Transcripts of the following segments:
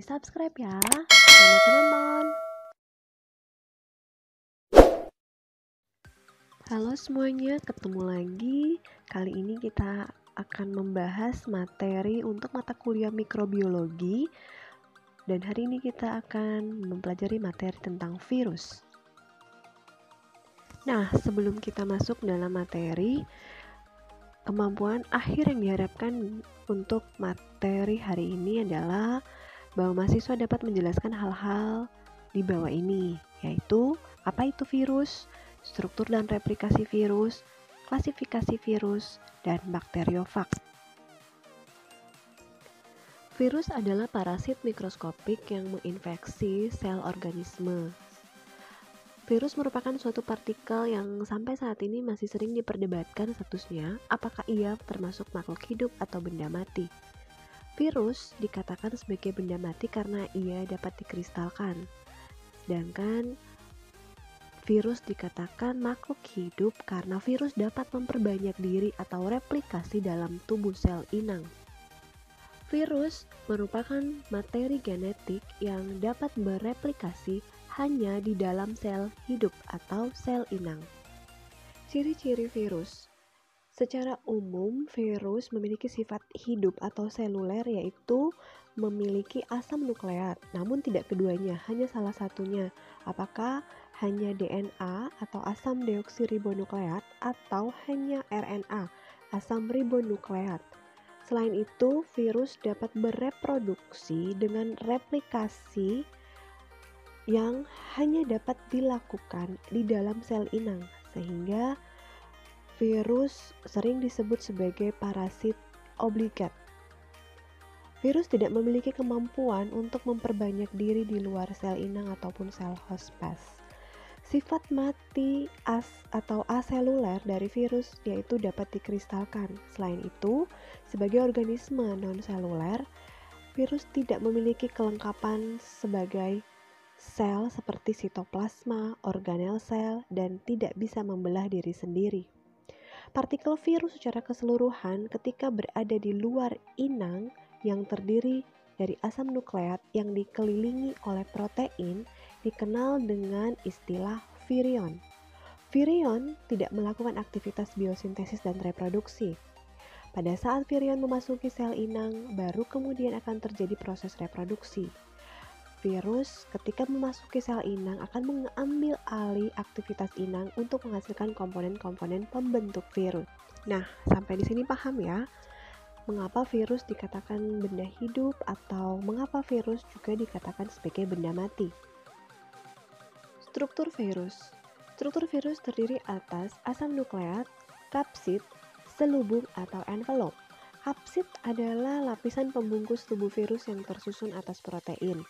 di-subscribe ya. Selamat menonton. Halo semuanya, ketemu lagi. Kali ini kita akan membahas materi untuk mata kuliah mikrobiologi. Dan hari ini kita akan mempelajari materi tentang virus. Nah, sebelum kita masuk dalam materi, kemampuan akhir yang diharapkan untuk materi hari ini adalah bahwa mahasiswa dapat menjelaskan hal-hal di bawah ini, yaitu apa itu virus, struktur dan replikasi virus, klasifikasi virus, dan bakteriofag. Virus adalah parasit mikroskopik yang menginfeksi sel organisme. Virus merupakan suatu partikel yang sampai saat ini masih sering diperdebatkan statusnya, apakah ia termasuk makhluk hidup atau benda mati. Virus dikatakan sebagai benda mati karena ia dapat dikristalkan, sedangkan virus dikatakan makhluk hidup karena virus dapat memperbanyak diri atau replikasi dalam tubuh sel inang. Virus merupakan materi genetik yang dapat bereplikasi hanya di dalam sel hidup atau sel inang. Ciri-ciri virus. Secara umum, virus memiliki sifat hidup atau seluler, yaitu memiliki asam nukleat, namun tidak keduanya, hanya salah satunya. Apakah hanya DNA atau asam deoksiribonukleat atau hanya RNA, asam ribonukleat. Selain itu, virus dapat bereproduksi dengan replikasi yang hanya dapat dilakukan di dalam sel inang, sehingga virus sering disebut sebagai parasit obligat. Virus tidak memiliki kemampuan untuk memperbanyak diri di luar sel inang ataupun sel hospes. Sifat mati atau aseluler dari virus yaitu dapat dikristalkan. Selain itu, sebagai organisme non-seluler, virus tidak memiliki kelengkapan sebagai sel seperti sitoplasma, organel sel, dan tidak bisa membelah diri sendiri. Partikel virus secara keseluruhan ketika berada di luar inang yang terdiri dari asam nukleat yang dikelilingi oleh protein dikenal dengan istilah virion. Virion tidak melakukan aktivitas biosintesis dan reproduksi. Pada saat virion memasuki sel inang, baru kemudian akan terjadi proses reproduksi. Virus ketika memasuki sel inang akan mengambil alih aktivitas inang untuk menghasilkan komponen-komponen pembentuk virus. Nah, sampai di sini paham ya? Mengapa virus dikatakan benda hidup atau mengapa virus juga dikatakan sebagai benda mati? Struktur virus. Struktur virus terdiri atas asam nukleat, kapsid, selubung atau envelope. Kapsid adalah lapisan pembungkus tubuh virus yang tersusun atas protein.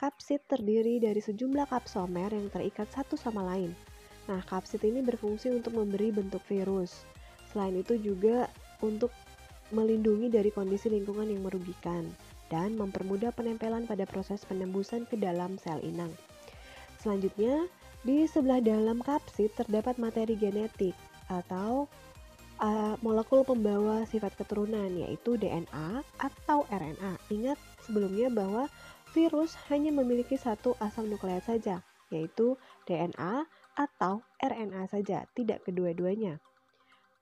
Kapsid terdiri dari sejumlah kapsomer yang terikat satu sama lain. Nah, kapsid ini berfungsi untuk memberi bentuk virus. Selain itu juga untuk melindungi dari kondisi lingkungan yang merugikan dan mempermudah penempelan pada proses penembusan ke dalam sel inang. Selanjutnya, di sebelah dalam kapsid terdapat materi genetik atau molekul pembawa sifat keturunan, yaitu DNA atau RNA. Ingat sebelumnya bahwa virus hanya memiliki satu asam nukleat saja, yaitu DNA atau RNA saja, tidak kedua-duanya.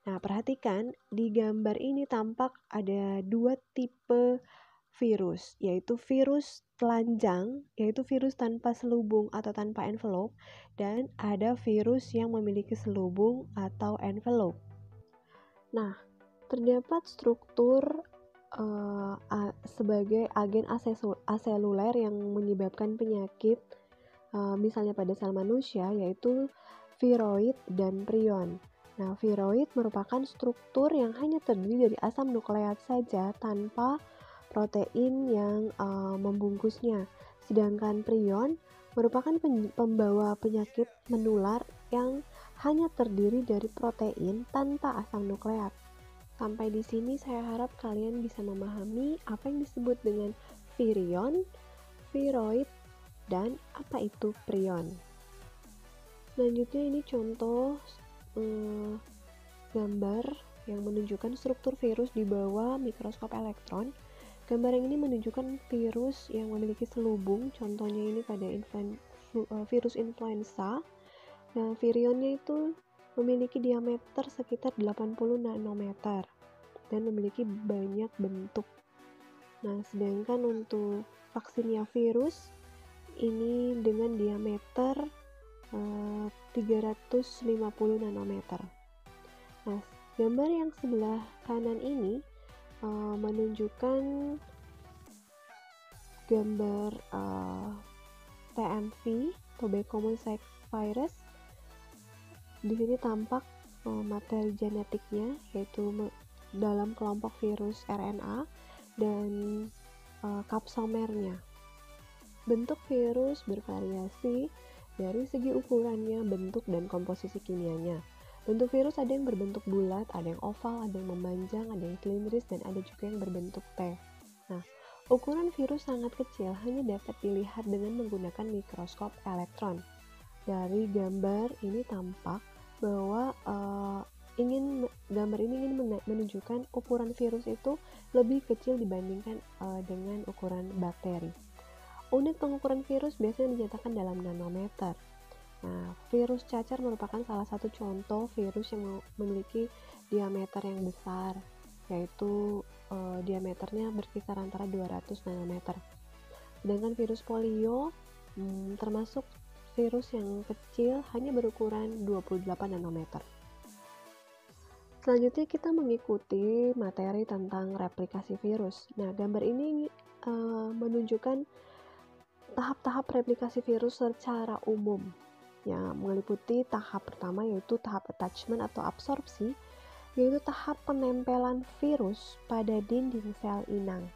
Nah, perhatikan di gambar ini tampak ada dua tipe virus, yaitu virus telanjang, yaitu virus tanpa selubung atau tanpa envelope, dan ada virus yang memiliki selubung atau envelope. Nah, terdapat struktur sebagai agen aseluler yang menyebabkan penyakit, misalnya pada sel manusia, yaitu viroid dan prion. Nah, viroid merupakan struktur yang hanya terdiri dari asam nukleat saja tanpa protein yang membungkusnya. Sedangkan prion merupakan pembawa penyakit menular yang hanya terdiri dari protein tanpa asam nukleat. Sampai di sini saya harap kalian bisa memahami apa yang disebut dengan virion, viroid, dan apa itu prion. Selanjutnya ini contoh gambar yang menunjukkan struktur virus di bawah mikroskop elektron. Gambar yang ini menunjukkan virus yang memiliki selubung, contohnya ini pada virus influenza. Nah, virionnya itu memiliki diameter sekitar 80 nanometer dan memiliki banyak bentuk. Nah, sedangkan untuk vaksinnya virus ini dengan diameter 350 nanometer. Nah, gambar yang sebelah kanan ini menunjukkan gambar TMV, tobacco mosaic virus. Di sini tampak materi genetiknya, yaitu dalam kelompok virus RNA dan kapsomernya. Bentuk virus bervariasi dari segi ukurannya, bentuk, dan komposisi kimianya. Bentuk virus ada yang berbentuk bulat, ada yang oval, ada yang memanjang, ada yang silindris, dan ada juga yang berbentuk T. Nah, ukuran virus sangat kecil hanya dapat dilihat dengan menggunakan mikroskop elektron. Dari gambar ini tampak bahwa gambar ini ingin menunjukkan ukuran virus itu lebih kecil dibandingkan dengan ukuran bakteri. Unit pengukuran virus biasanya dinyatakan dalam nanometer. Nah, virus cacar merupakan salah satu contoh virus yang memiliki diameter yang besar, yaitu diameternya berkisar antara 200 nanometer. Sedangkan virus polio termasuk virus yang kecil, hanya berukuran 28 nanometer. Selanjutnya kita mengikuti materi tentang replikasi virus. Nah, gambar ini menunjukkan tahap-tahap replikasi virus secara umum, yang meliputi tahap pertama yaitu tahap attachment atau absorpsi, yaitu tahap penempelan virus pada dinding sel inang.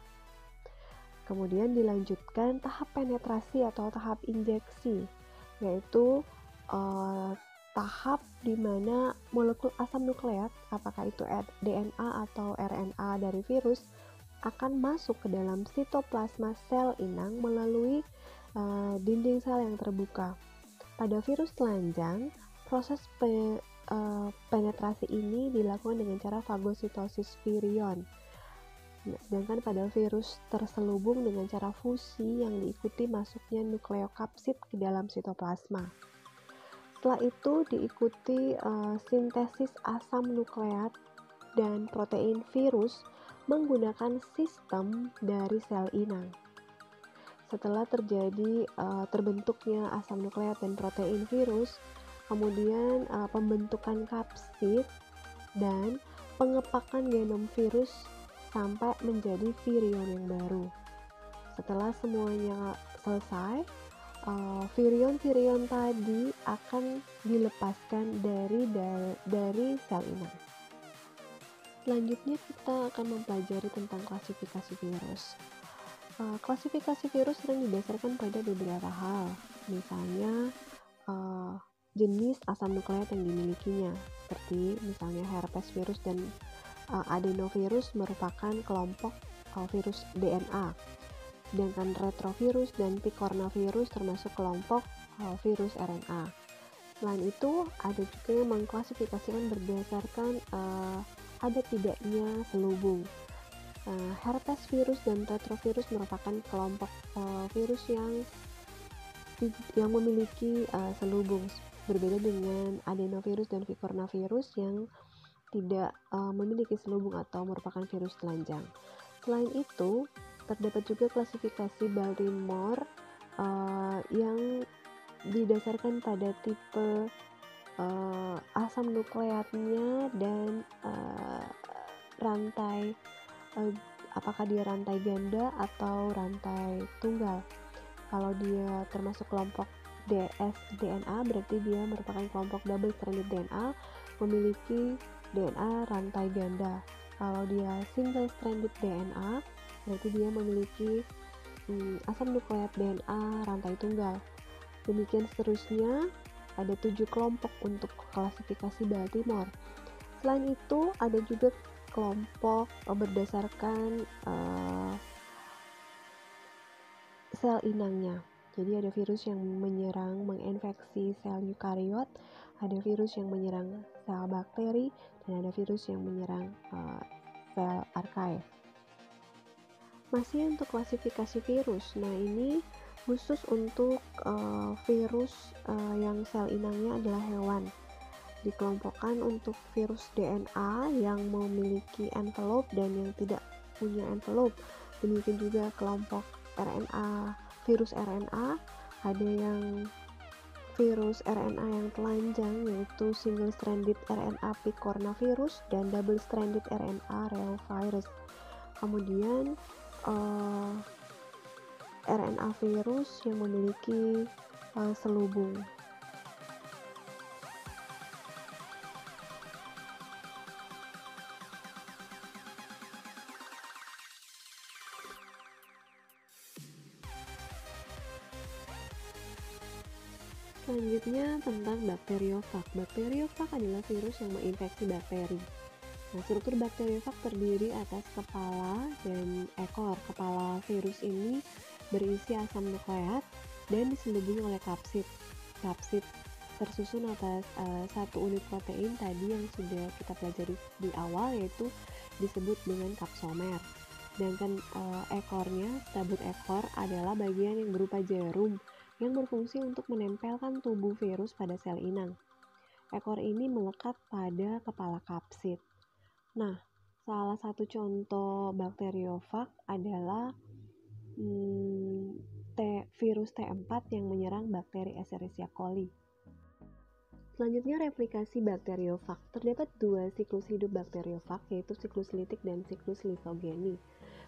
Kemudian dilanjutkan tahap penetrasi atau tahap injeksi, yaitu tahap di mana molekul asam nukleat, apakah itu DNA atau RNA dari virus, akan masuk ke dalam sitoplasma sel inang melalui dinding sel yang terbuka. Pada virus telanjang, proses penetrasi ini dilakukan dengan cara fagositosis virion. Sedangkan pada virus terselubung dengan cara fusi yang diikuti masuknya nukleokapsid ke dalam sitoplasma. Setelah itu diikuti sintesis asam nukleat dan protein virus menggunakan sistem dari sel inang. Setelah terjadi terbentuknya asam nukleat dan protein virus, kemudian pembentukan kapsid dan pengepakan genom virus sampai menjadi virion yang baru. Setelah semuanya selesai, virion-virion tadi akan dilepaskan dari sel inang. Selanjutnya kita akan mempelajari tentang klasifikasi virus. Klasifikasi virus sering didasarkan pada beberapa hal, misalnya jenis asam nukleat yang dimilikinya, seperti misalnya herpes virus dan adenovirus merupakan kelompok virus DNA, sedangkan retrovirus dan picornavirus termasuk kelompok virus RNA. Selain itu, ada juga yang mengklasifikasikan berdasarkan ada tidaknya selubung. Herpes virus dan retrovirus merupakan kelompok virus yang memiliki selubung, berbeda dengan adenovirus dan picornavirus yang tidak memiliki selubung atau merupakan virus telanjang. Selain itu, terdapat juga klasifikasi Baltimore yang didasarkan pada tipe asam nukleatnya dan rantai, apakah dia rantai ganda atau rantai tunggal. Kalau dia termasuk kelompok dsDNA, berarti dia merupakan kelompok double stranded DNA memiliki DNA rantai ganda. Kalau dia single stranded DNA, berarti dia memiliki asam nukleat DNA rantai tunggal. Demikian seterusnya, ada 7 kelompok untuk klasifikasi Baltimore. Selain itu, ada juga kelompok berdasarkan sel inangnya. Jadi ada virus yang menginfeksi sel eukariot, ada virus yang menyerang sel bakteri, dan ada virus yang menyerang sel archaea. Masih untuk klasifikasi virus, nah ini khusus untuk virus yang sel inangnya adalah hewan. Dikelompokkan untuk virus DNA yang memiliki envelope dan yang tidak punya envelope. Demikian juga kelompok RNA, virus RNA, ada yang virus RNA yang telanjang yaitu single stranded RNA picornavirus dan double stranded RNA reovirus. Kemudian RNA virus yang memiliki selubung. Selanjutnya tentang bakteriofag. Bakteriofag adalah virus yang menginfeksi bakteri. Nah, struktur bakteriofag terdiri atas kepala dan ekor. Kepala virus ini berisi asam nukleat dan diselubungi oleh kapsid. Kapsid tersusun atas satu unit protein tadi yang sudah kita pelajari di awal, yaitu disebut dengan kapsomer. Sedangkan ekornya, stabut ekor adalah bagian yang berupa jarum yang berfungsi untuk menempelkan tubuh virus pada sel inang. Ekor ini melekat pada kepala kapsid. Nah, salah satu contoh bakteriofag adalah virus T4 yang menyerang bakteri Escherichia coli. Selanjutnya, replikasi bakteriofag. Terdapat dua siklus hidup bakteriofag, yaitu siklus litik dan siklus lisogeni.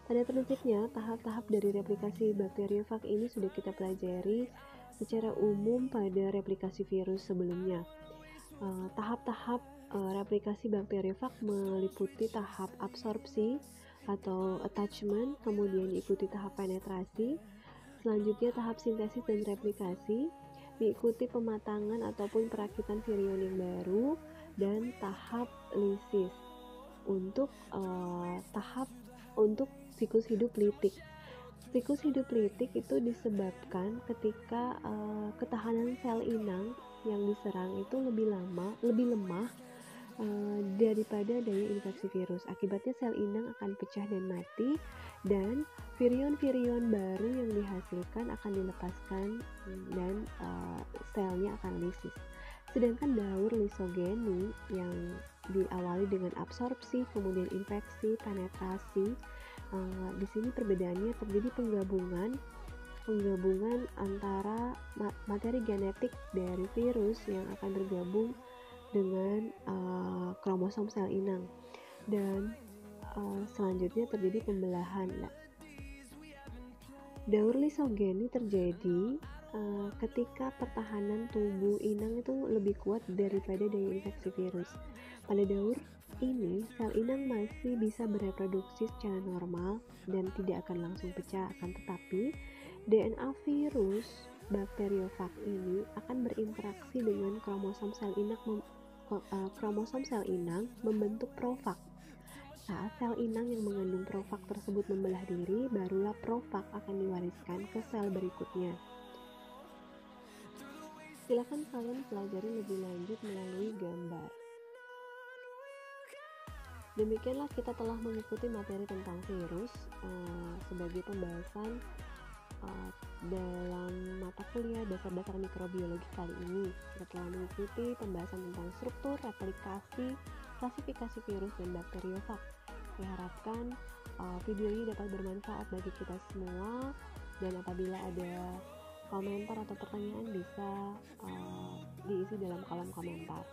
Pada prinsipnya, tahap-tahap dari replikasi bakteriofag ini sudah kita pelajari secara umum pada replikasi virus sebelumnya. Tahap-tahap replikasi bakteriofag meliputi tahap absorpsi atau attachment, kemudian diikuti tahap penetrasi, selanjutnya tahap sintesis dan replikasi, diikuti pematangan ataupun perakitan virion yang baru, dan tahap lisis. Untuk siklus hidup litik. Siklus hidup litik itu disebabkan ketika ketahanan sel inang yang diserang itu lebih lemah daripada daya infeksi virus. Akibatnya sel inang akan pecah dan mati, dan virion-virion baru yang dihasilkan akan dilepaskan dan selnya akan lisis. Sedangkan daur lisogeni yang diawali dengan absorpsi, kemudian infeksi, penetrasi, di sini perbedaannya terjadi penggabungan antara materi genetik dari virus yang akan bergabung dengan kromosom sel inang, dan selanjutnya terjadi pembelahan. Daur lisogeni terjadi ketika pertahanan tubuh inang itu lebih kuat daripada daya infeksi virus. Pada daur ini, sel inang masih bisa bereproduksi secara normal dan tidak akan langsung pecah, akan tetapi DNA virus bakteriofag ini akan berinteraksi dengan kromosom sel inang membentuk profag. Saat sel inang yang mengandung profag tersebut membelah diri, barulah profag akan diwariskan ke sel berikutnya. Silakan kalian pelajari lebih lanjut melalui gambar. Demikianlah kita telah mengikuti materi tentang virus sebagai pembahasan dalam mata kuliah dasar-dasar mikrobiologi kali ini. Kita telah mengikuti pembahasan tentang struktur, replikasi, klasifikasi virus dan bakteriofag. Saya harapkan video ini dapat bermanfaat bagi kita semua, dan apabila ada komentar atau pertanyaan bisa diisi dalam kolom komentar.